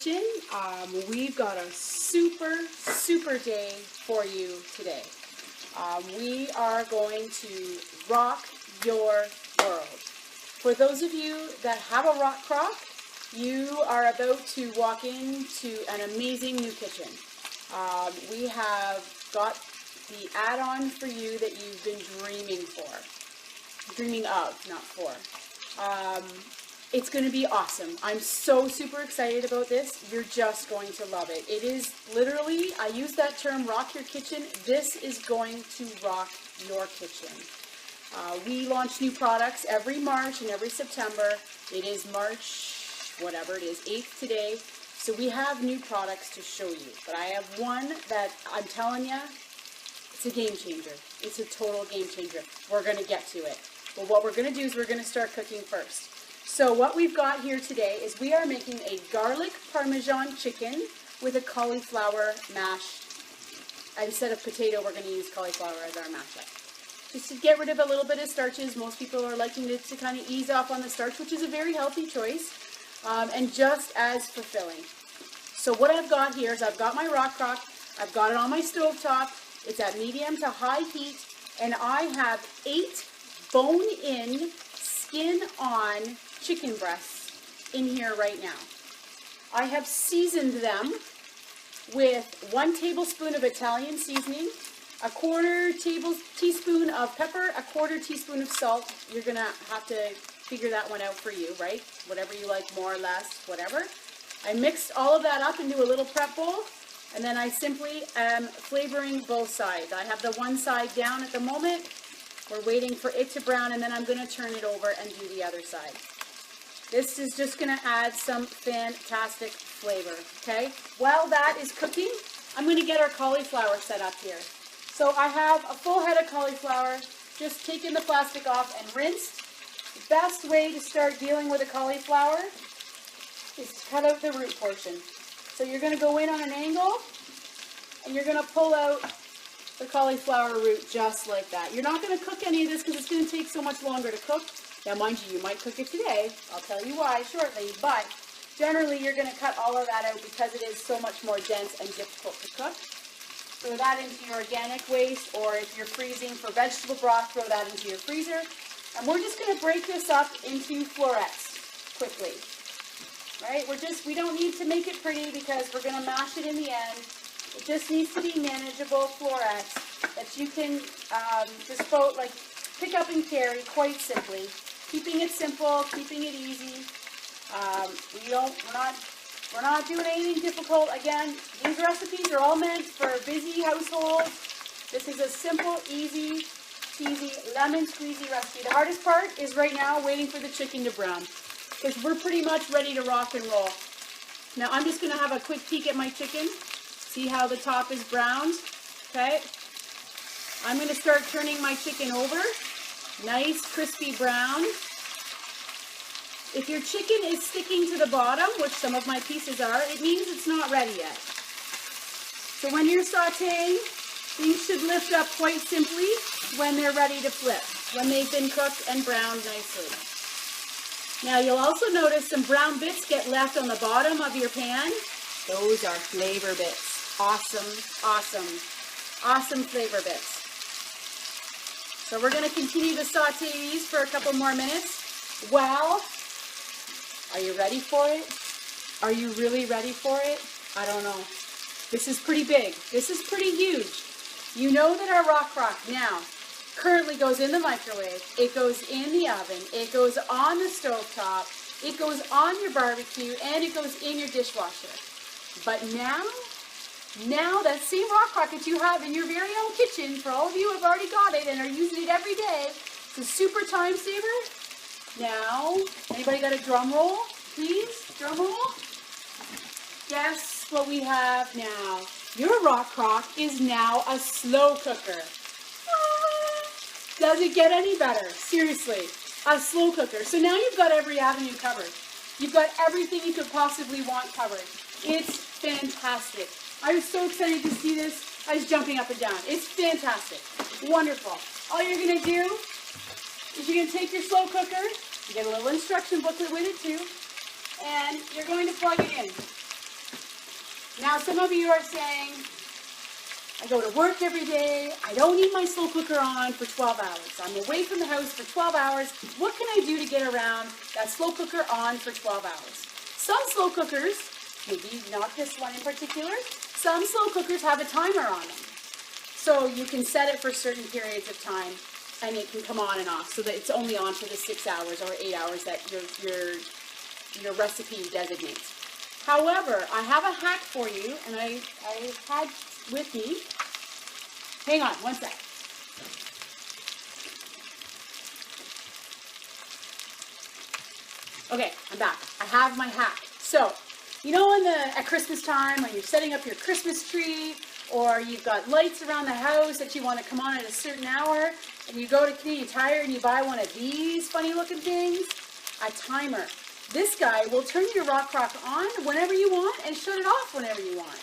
We've got a super day for you today. We are going to rock your world. For those of you that have a rock crock, you are about to walk into an amazing new kitchen. We have got the add-on for you that you've been dreaming of, not for. It's going to be awesome. I'm so super excited about this. You're just going to love it. It is literally, I use that term, rock your kitchen. This is going to rock your kitchen. We launch new products every March and every September. It is March, whatever it is, 8th today. So we have new products to show you. But I have one that I'm telling you, it's a game changer. It's a total game changer. We're going to get to it. But what we're going to do is we're going to start cooking first. So what we've got here today is we are making a garlic Parmesan chicken with a cauliflower mash. Instead of potato, we're going to use cauliflower as our mashup. Just to get rid of a little bit of starches. Most people are liking to kind of ease off on the starch, which is a very healthy choice, and just as fulfilling. So what I've got here is I've got my rock crock. I've got it on my stove top. It's at medium to high heat, and I have 8 bone-in, skin-on chicken breasts in here right now. I have seasoned them with 1 tablespoon of Italian seasoning, a 1/4 teaspoon of pepper, a 1/4 teaspoon of salt. You're gonna have to figure that one out for you, right? Whatever you like, more or less, whatever. I mixed all of that up into a little prep bowl, and then I simply am flavoring both sides. I have the one side down at the moment. We're waiting for it to brown, and then I'm gonna turn it over and do the other side. This is just going to add some fantastic flavor, okay? While that is cooking, I'm going to get our cauliflower set up here. So I have a full head of cauliflower, just taken the plastic off and rinsed. The best way to start dealing with a cauliflower is to cut out the root portion. So you're going to go in on an angle, and you're going to pull out the cauliflower root just like that. You're not going to cook any of this because it's going to take so much longer to cook. Now, mind you, you might cook it today. I'll tell you why shortly, but generally you're going to cut all of that out because it is so much more dense and difficult to cook. Throw that into your organic waste, or if you're freezing for vegetable broth, throw that into your freezer. And we're just going to break this up into florets quickly. Right? We don't need to make it pretty because we're going to mash it in the end. It just needs to be manageable florets that you can just pick up and carry quite simply. Keeping it simple, keeping it easy. We're not doing anything difficult. Again, these recipes are all meant for busy households. This is a simple, easy, cheesy, lemon squeezy recipe. The hardest part is right now waiting for the chicken to brown, because we're pretty much ready to rock and roll. Now I'm just going to have a quick peek at my chicken. See how the top is browned? Okay. I'm going to start turning my chicken over. Nice crispy brown. If your chicken is sticking to the bottom, which some of my pieces are, it means it's not ready yet. So when you're sauteing, these should lift up quite simply when they're ready to flip, when they've been cooked and browned nicely. Now you'll also notice some brown bits get left on the bottom of your pan. Those are flavor bits. Awesome flavor bits. So we're going to continue to saute these for a couple more minutes. Well, are you ready for it? Are you really ready for it? I don't know. This is pretty big. This is pretty huge. You know that our rock crock now currently goes in the microwave. It goes in the oven. It goes on the stovetop. It goes on your barbecue, and it goes in your dishwasher. But now that same rock crock that you have in your very own kitchen, for all of you who have already got it and are using it every day, it's a super time saver. Now, anybody got a drum roll, please? Drum roll. Guess what we have now? Your rock crock is now a slow cooker. Does it get any better? Seriously, a slow cooker. So now you've got every avenue covered. You've got everything you could possibly want covered. It's fantastic. I was so excited to see this. I was jumping up and down. It's fantastic. Wonderful. All you're going to do is you're going to take your slow cooker. You get a little instruction booklet with it too. And you're going to plug it in. Now, some of you are saying, I go to work every day. I don't need my slow cooker on for 12 hours. I'm away from the house for 12 hours. What can I do to get around that slow cooker on for 12 hours? Some slow cookers, maybe not this one in particular, some slow cookers have a timer on them. So you can set it for certain periods of time and it can come on and off so that it's only on for the 6 hours or 8 hours that your recipe designates. However, I have a hack for you, and I had with me. Hang on, one sec. Okay, I'm back. I have my hack. So, you know at Christmas time when you're setting up your Christmas tree, or you've got lights around the house that you want to come on at a certain hour, and you go to Canadian Tire and you buy one of these funny looking things, a timer. This guy will turn your rock crock on whenever you want and shut it off whenever you want.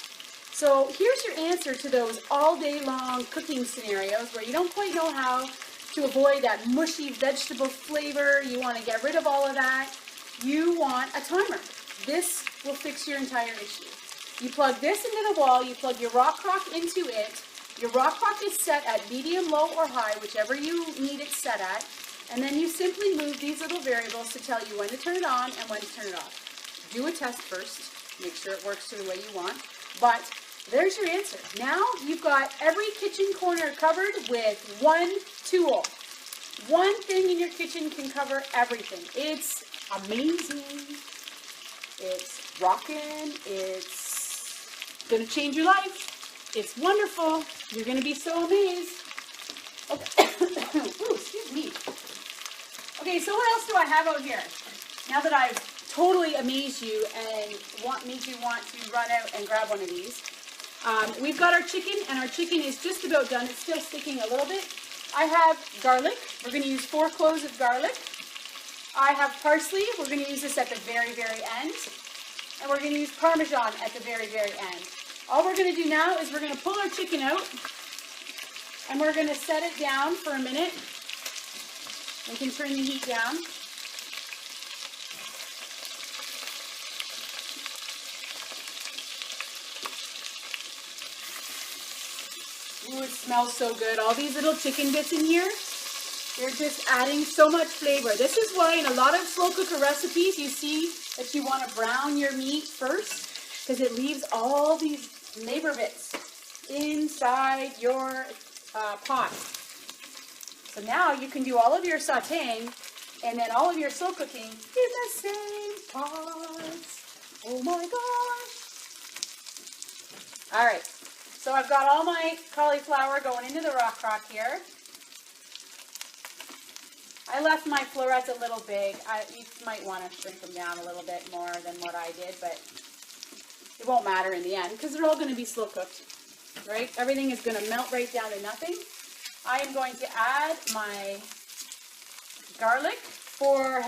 So here's your answer to those all day long cooking scenarios where you don't quite know how to avoid that mushy vegetable flavor. You want to get rid of all of that. You want a timer. This will fix your entire issue. You plug this into the wall, you plug your rock crock into it. Your rock crock is set at medium, low, or high, whichever you need it set at. And then you simply move these little variables to tell you when to turn it on and when to turn it off. Do a test first. Make sure it works the way you want. But there's your answer. Now you've got every kitchen corner covered with one tool. One thing in your kitchen can cover everything. It's amazing. It's rocking. It's going to change your life. It's wonderful. You're going to be so amazed. Okay. Ooh, excuse me. Okay, so what else do I have out here? Now that I've totally amazed you and made you want to run out and grab one of these, we've got our chicken, and our chicken is just about done. It's still sticking a little bit. I have garlic. We're going to use 4 cloves of garlic. I have parsley. We're going to use this at the very, very end. And we're going to use Parmesan at the very, very end. All we're going to do now is we're going to pull our chicken out, and we're going to set it down for a minute. We can turn the heat down. Ooh, it smells so good. All these little chicken bits in here, they're just adding so much flavor. This is why in a lot of slow cooker recipes you see that you want to brown your meat first, because it leaves all these flavor bits inside your pot. So now you can do all of your sauteing and then all of your slow cooking in the same pot. Oh my gosh. All right, so I've got all my cauliflower going into the rock crock here. I left my florets a little big. You might want to shrink them down a little bit more than what I did, but it won't matter in the end because they're all going to be slow cooked, right? Everything is going to melt right down to nothing. I am going to add my garlic, 4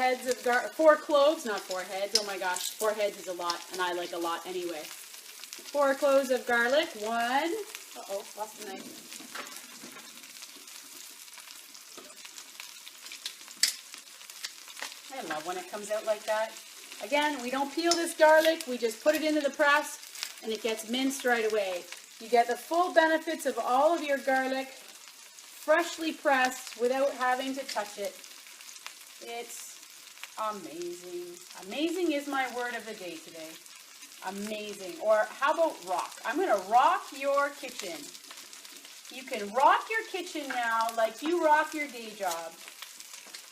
cloves, not 4 heads. Oh my gosh, 4 heads is a lot, and I like a lot anyway. 4 cloves of garlic. 1. Uh-oh, lost the knife. I love when it comes out like that. Again, we don't peel this garlic. We just put it into the press, and it gets minced right away. You get the full benefits of all of your garlic freshly pressed without having to touch it. It's amazing. Amazing is my word of the day today. Amazing. Or how about rock? I'm going to rock your kitchen. You can rock your kitchen now like you rock your day job.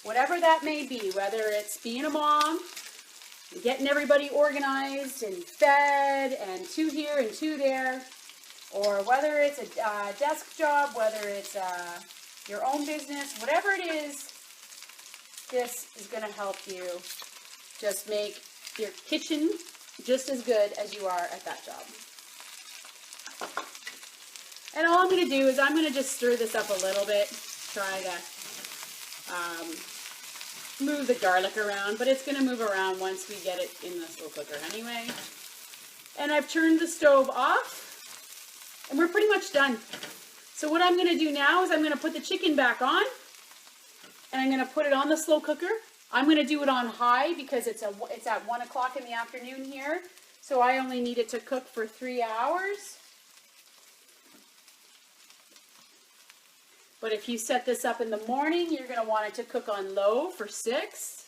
Whatever that may be, whether it's being a mom, getting everybody organized and fed and 2 here and 2 there, or whether it's a desk job, whether it's your own business, whatever it is, this is going to help you just make your kitchen just as good as you are at that job. And all I'm going to do is I'm going to just stir this up a little bit, try to move the garlic around, but it's going to move around once we get it in the slow cooker anyway. And I've turned the stove off. And we're pretty much done. So what I'm going to do now is I'm going to put the chicken back on. And I'm going to put it on the slow cooker. I'm going to do it on high because it's at 1 o'clock in the afternoon here. So I only need it to cook for 3 hours. But if you set this up in the morning, you're going to want it to cook on low for 6.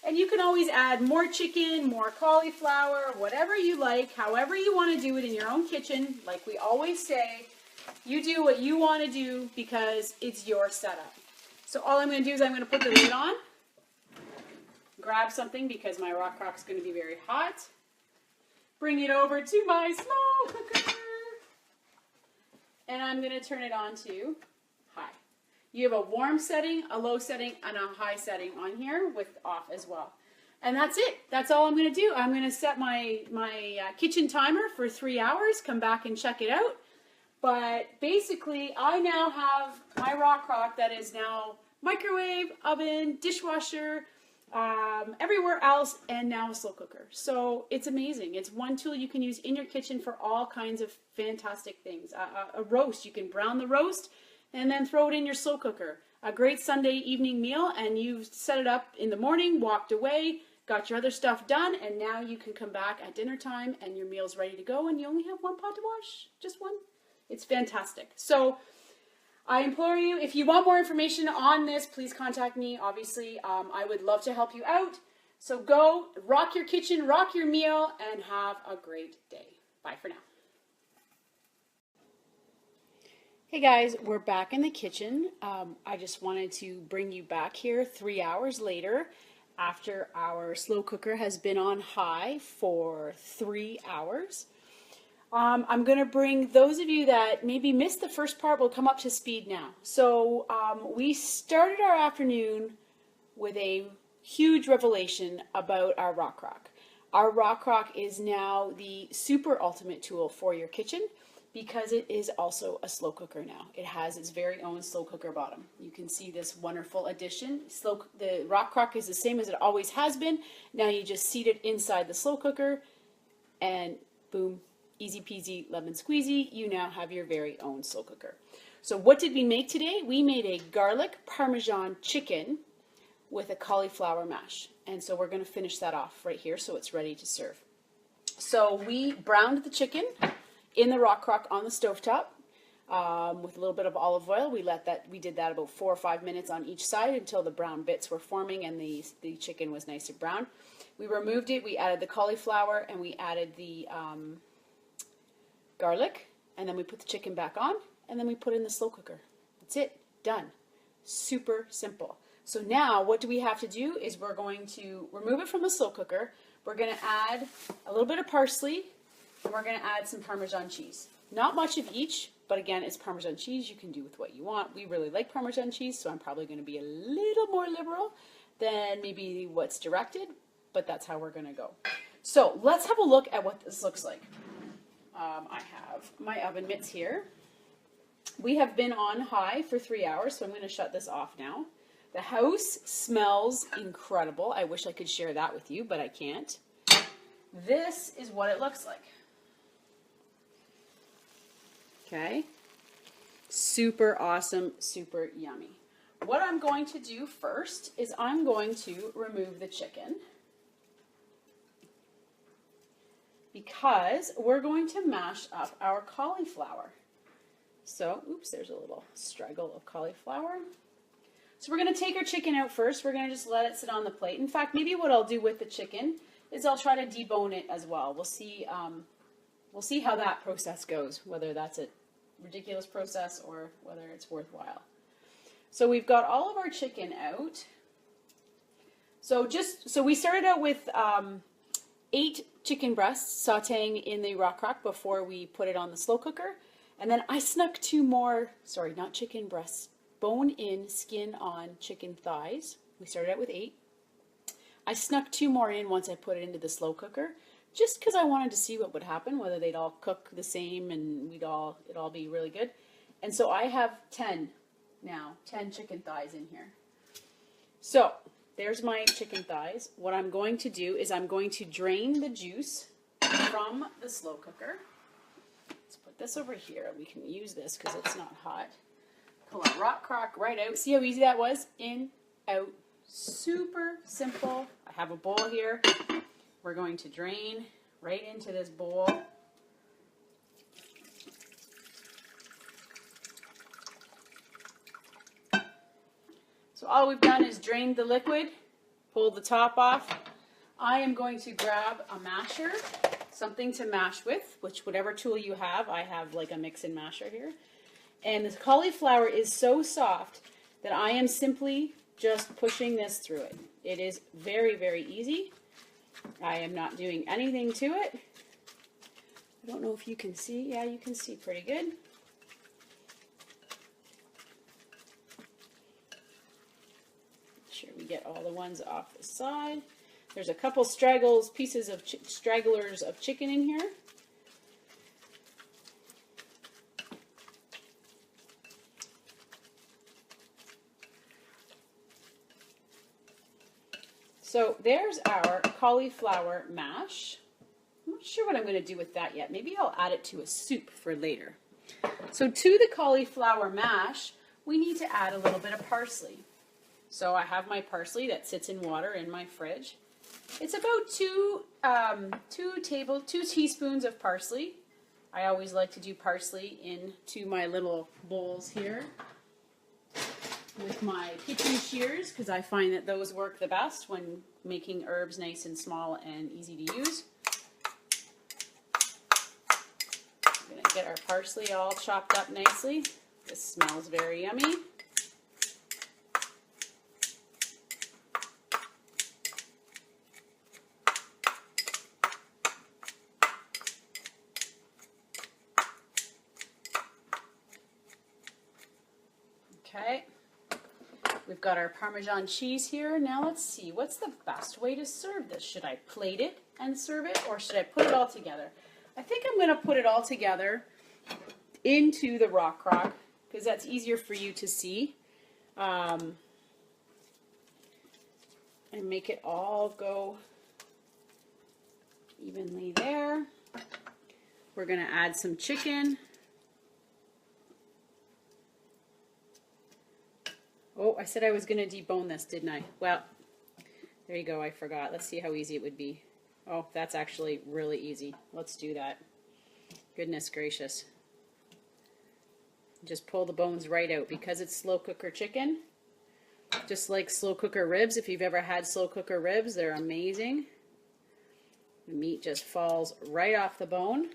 And you can always add more chicken, more cauliflower, whatever you like, however you want to do it in your own kitchen. Like we always say, you do what you want to do because it's your setup. So all I'm going to do is I'm going to put the lid on, grab something because my rock crock's going to be very hot, bring it over to my slow cooker, and I'm going to turn it on to high. You have a warm setting, a low setting, and a high setting on here with off as well. And that's it. That's all I'm going to do. I'm going to set my kitchen timer for 3 hours, come back and check it out. But basically, I now have my rock crock that is now microwave, oven, dishwasher, everywhere else, and now a slow cooker. So it's amazing. It's one tool you can use in your kitchen for all kinds of fantastic things. A roast, you can brown the roast and then throw it in your slow cooker. A great Sunday evening meal, and you set it up in the morning, walked away, got your other stuff done, and now you can come back at dinner time and your meal's ready to go, and you only have one pot to wash, just one. It's fantastic. So I implore you, if you want more information on this, please contact me. Obviously, I would love to help you out. So go, rock your kitchen, rock your meal, and have a great day. Bye for now. Hey guys, we're back in the kitchen. I just wanted to bring you back here 3 hours later after our slow cooker has been on high for 3 hours. I'm going to bring those of you that maybe missed the first part will come up to speed now. So we started our afternoon with a huge revelation about our rock crock. Our rock crock is now the super ultimate tool for your kitchen, because it is also a slow cooker now. It has its very own slow cooker bottom. You can see this wonderful addition. The rock crock is the same as it always has been. Now you just seat it inside the slow cooker and boom, easy peasy lemon squeezy, you now have your very own slow cooker. So what did we make today? We made a garlic Parmesan chicken with a cauliflower mash. And so we're going to finish that off right here so it's ready to serve. So we browned the chicken in the rock crock on the stovetop with a little bit of olive oil. We did that about 4 or 5 minutes on each side until the brown bits were forming and the chicken was nice and brown. We removed it, we added the cauliflower, and we added the garlic, and then we put the chicken back on, and then we put in the slow cooker. That's it, done. Super simple. So now what do we have to do is we're going to remove it from the slow cooker. We're going to add a little bit of parsley, and we're going to add some Parmesan cheese. Not much of each, but again, it's Parmesan cheese. You can do with what you want. We really like Parmesan cheese, so I'm probably going to be a little more liberal than maybe what's directed, but that's how we're going to go. So let's have a look at what this looks like. I have my oven mitts here. We have been on high for 3 hours, so I'm going to shut this off now. The house smells incredible. I wish I could share that with you, but I can't. This is what it looks like. Okay, super awesome, super yummy. What I'm going to do first is I'm going to remove the chicken because we're going to mash up our cauliflower. So, oops, there's a little straggle of cauliflower. So we're going to take our chicken out first. We're going to just let it sit on the plate. In fact, maybe what I'll do with the chicken is I'll try to debone it as well. We'll see how that process goes, whether that's a ridiculous process or whether it's worthwhile. So we've got all of our chicken out. So we started out with 8 chicken breasts sauteing in the rock crock before we put it on the slow cooker. And then I snuck 2 more, sorry, not chicken breasts, bone-in, skin-on chicken thighs. We started out with 8. I snuck 2 more in once I put it into the slow cooker, just because I wanted to see what would happen, whether they'd all cook the same and it'd all be really good. And so I have 10 now, 10 chicken thighs in here. So there's my chicken thighs. What I'm going to do is I'm going to drain the juice from the slow cooker. Let's put this over here. We can use this because it's not hot. Pull our rock crock right out. See how easy that was? In, out, Super simple. I have a bowl here. We're going to drain right into this bowl. So all we've done is drained the liquid, pulled the top off. I am going to grab a masher, something to mash with, which whatever tool you have. I have like a mix and masher here. And the cauliflower is so soft that I am simply just pushing this through it. It is very, very easy. I am not doing anything to it. I don't know if you can see. Yeah, you can see pretty good. Make sure we get all the ones off the side. There's a couple stragglers of chicken in here. So there's our cauliflower mash. I'm not sure what I'm going to do with that yet. Maybe I'll add it to a soup for later. So to the cauliflower mash, we need to add a little bit of parsley. So I have my parsley that sits in water in my fridge. It's about two teaspoons of parsley. I always like to do parsley into my little bowls here with my kitchen shears, because I find that those work the best when making herbs nice and small and easy to use. We're going to get our parsley all chopped up nicely. This smells very yummy. Okay. We've got our Parmesan cheese here. Now let's see, what's the best way to serve this? Should I plate it and serve it, or should I put it all together? I think I'm going to put it all together into the rock crock, because that's easier for you to see. And make it all go evenly there. We're going to add some chicken. Oh, I said I was going to debone this, didn't I? Well, there you go. I forgot. Let's see how easy it would be. Oh, that's actually really easy. Let's do that. Goodness gracious. Just pull the bones right out, because it's slow cooker chicken. Just like slow cooker ribs. If you've ever had slow cooker ribs, they're amazing. The meat just falls right off the bone.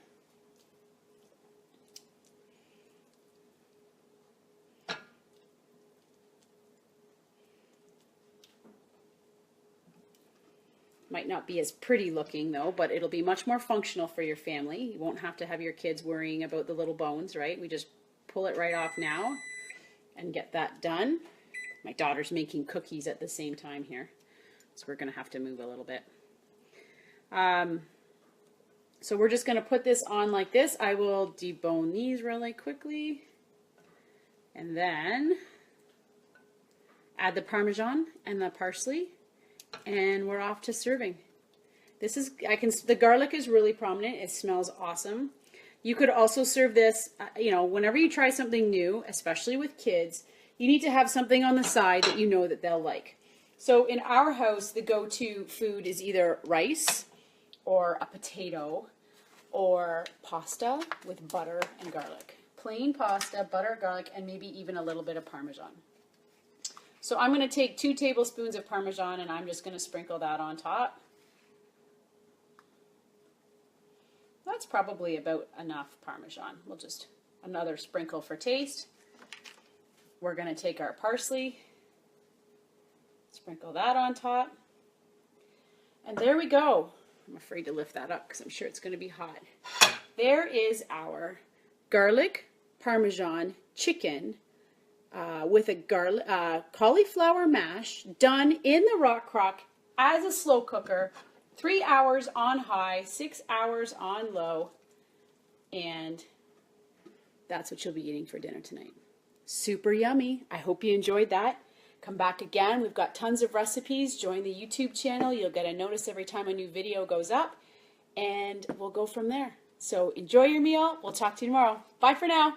Might not be as pretty looking though, but it'll be much more functional for your family. You won't have to have your kids worrying about the little bones, right? We just pull it right off now and get that done. My daughter's making cookies at the same time here, so we're going to have to move a little bit. So we're just going to put this on like this. I will debone these really quickly, and then add the Parmesan and the parsley. And we're off to serving. This is, the garlic is really prominent. It smells awesome. You could also serve this, whenever you try something new, especially with kids, you need to have something on the side that you know that they'll like. So in our house, the go-to food is either rice or a potato or pasta with butter and garlic. Plain pasta, butter, garlic, and maybe even a little bit of Parmesan. So I'm going to take 2 tablespoons of Parmesan, and I'm just going to sprinkle that on top. That's probably about enough Parmesan. We'll just, another sprinkle for taste. We're going to take our parsley, sprinkle that on top. And there we go. I'm afraid to lift that up because I'm sure it's going to be hot. There is our garlic Parmesan chicken with a cauliflower mash done in the rock crock as a slow cooker, 3 hours on high, 6 hours on low, and that's what you'll be eating for dinner tonight. Super yummy. I hope you enjoyed that. Come back again. We've got tons of recipes. Join the YouTube channel. You'll get a notice every time a new video goes up, and we'll go from there. So enjoy your meal. We'll talk to you tomorrow. Bye for now.